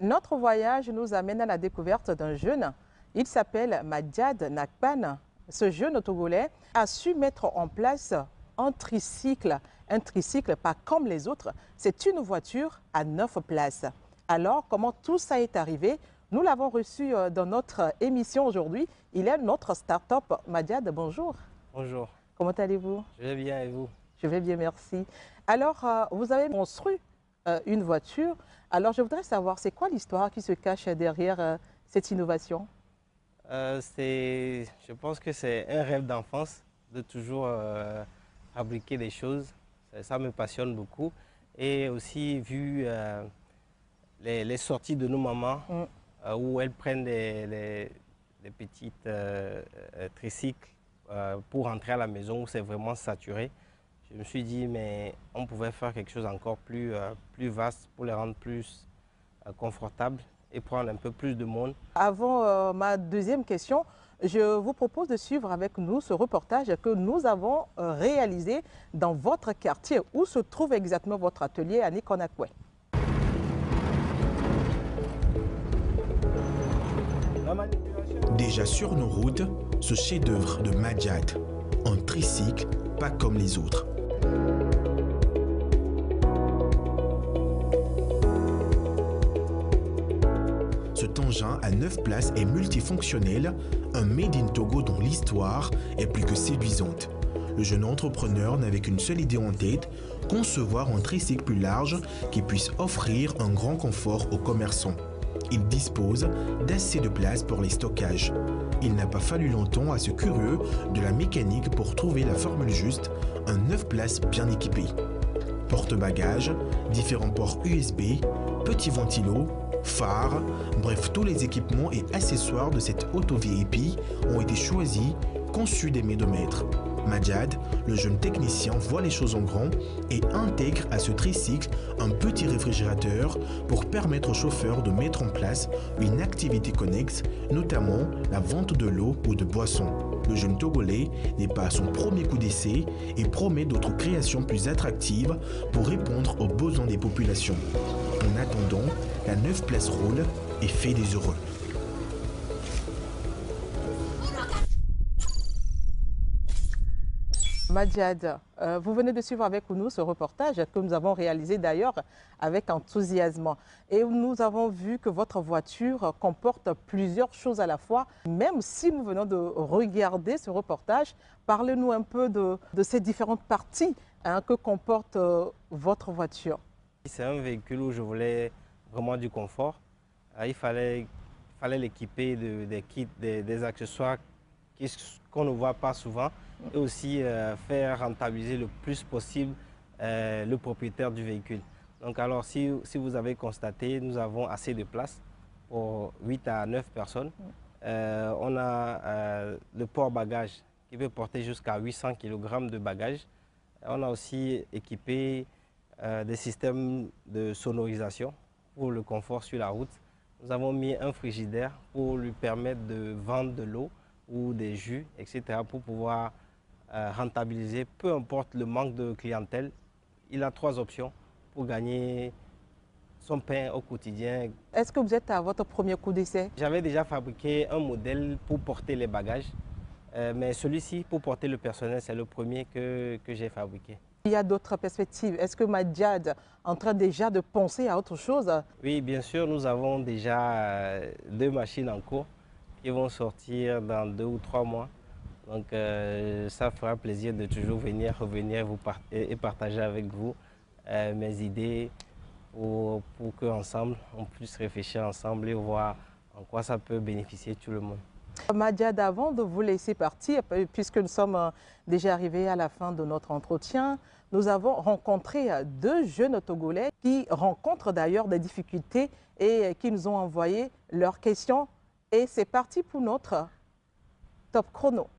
Notre voyage nous amène à la découverte d'un jeune. Il s'appelle Madiad Nakpan. Ce jeune Togolais a su mettre en place un tricycle pas comme les autres. C'est une voiture à 9 places. Alors, comment tout ça est arrivé? Nous l'avons reçu dans notre émission aujourd'hui. Il est notre start-up. Madiad, bonjour. Bonjour. Comment allez-vous? Je vais bien et vous? Je vais bien, merci. Alors, vous avez construit une voiture. Alors, je voudrais savoir, c'est quoi l'histoire qui se cache derrière cette innovation? Je pense que c'est un rêve d'enfance de toujours fabriquer des choses. Ça me passionne beaucoup. Et aussi, vu les sorties de nos mamans, où elles prennent des petites tricycles pour rentrer à la maison où c'est vraiment saturé, je me suis dit, mais on pouvait faire quelque chose encore plus vaste pour les rendre plus confortables et prendre un peu plus de monde. Avant ma deuxième question, je vous propose de suivre avec nous ce reportage que nous avons réalisé dans votre quartier. Où se trouve exactement votre atelier à Nikonakwe? Déjà sur nos routes, ce chef-d'œuvre de Madiad, un tricycle pas comme les autres. Cet engin à 9 places est multifonctionnel, un made in Togo dont l'histoire est plus que séduisante. Le jeune entrepreneur n'avait qu'une seule idée en tête, concevoir un tricycle plus large qui puisse offrir un grand confort aux commerçants. Il dispose d'assez de place pour les stockages. Il n'a pas fallu longtemps à ce curieux de la mécanique pour trouver la formule juste, un 9 places bien équipé. Porte-bagages, différents ports USB, petits ventilos, phares, bref, tous les équipements et accessoires de cette auto VIP ont été choisis, conçus des mains de maître. Madiad, le jeune technicien, voit les choses en grand et intègre à ce tricycle un petit réfrigérateur pour permettre au chauffeur de mettre en place une activité connexe, notamment la vente de l'eau ou de boissons. Le jeune Togolais n'est pas à son premier coup d'essai et promet d'autres créations plus attractives pour répondre aux besoins des populations. En attendant, la 9 places roule et fait des heureux. Madiad, vous venez de suivre avec nous ce reportage que nous avons réalisé d'ailleurs avec enthousiasme. Et nous avons vu que votre voiture comporte plusieurs choses à la fois. Même si nous venons de regarder ce reportage, parlez-nous un peu de ces différentes parties que comporte votre voiture. C'est un véhicule où je voulais vraiment du confort. Il fallait l'équiper des kits, des accessoires qu'on ne voit pas souvent et aussi faire rentabiliser le plus possible le propriétaire du véhicule. Donc alors si vous avez constaté, nous avons assez de place pour 8 à 9 personnes. On a le port-bagages qui peut porter jusqu'à 800 kg de bagages. On a aussi équipé des systèmes de sonorisation pour le confort sur la route. Nous avons mis un frigidaire pour lui permettre de vendre de l'eau ou des jus, etc. pour pouvoir rentabiliser, peu importe le manque de clientèle. Il a 3 options pour gagner son pain au quotidien. Est-ce que vous êtes à votre premier coup d'essai? J'avais déjà fabriqué un modèle pour porter les bagages, mais celui-ci, pour porter le personnel, c'est le premier que j'ai fabriqué. Il y a d'autres perspectives. Est-ce que Madiad est en train déjà de penser à autre chose? Oui, bien sûr, nous avons déjà 2 machines en cours qui vont sortir dans 2 ou 3 mois. Donc ça fera plaisir de toujours revenir et partager avec vous mes idées pour qu'ensemble, on puisse réfléchir ensemble et voir en quoi ça peut bénéficier tout le monde. Madiad, avant de vous laisser partir, puisque nous sommes déjà arrivés à la fin de notre entretien, nous avons rencontré 2 jeunes Togolais qui rencontrent d'ailleurs des difficultés et qui nous ont envoyé leurs questions. Et c'est parti pour notre top chrono.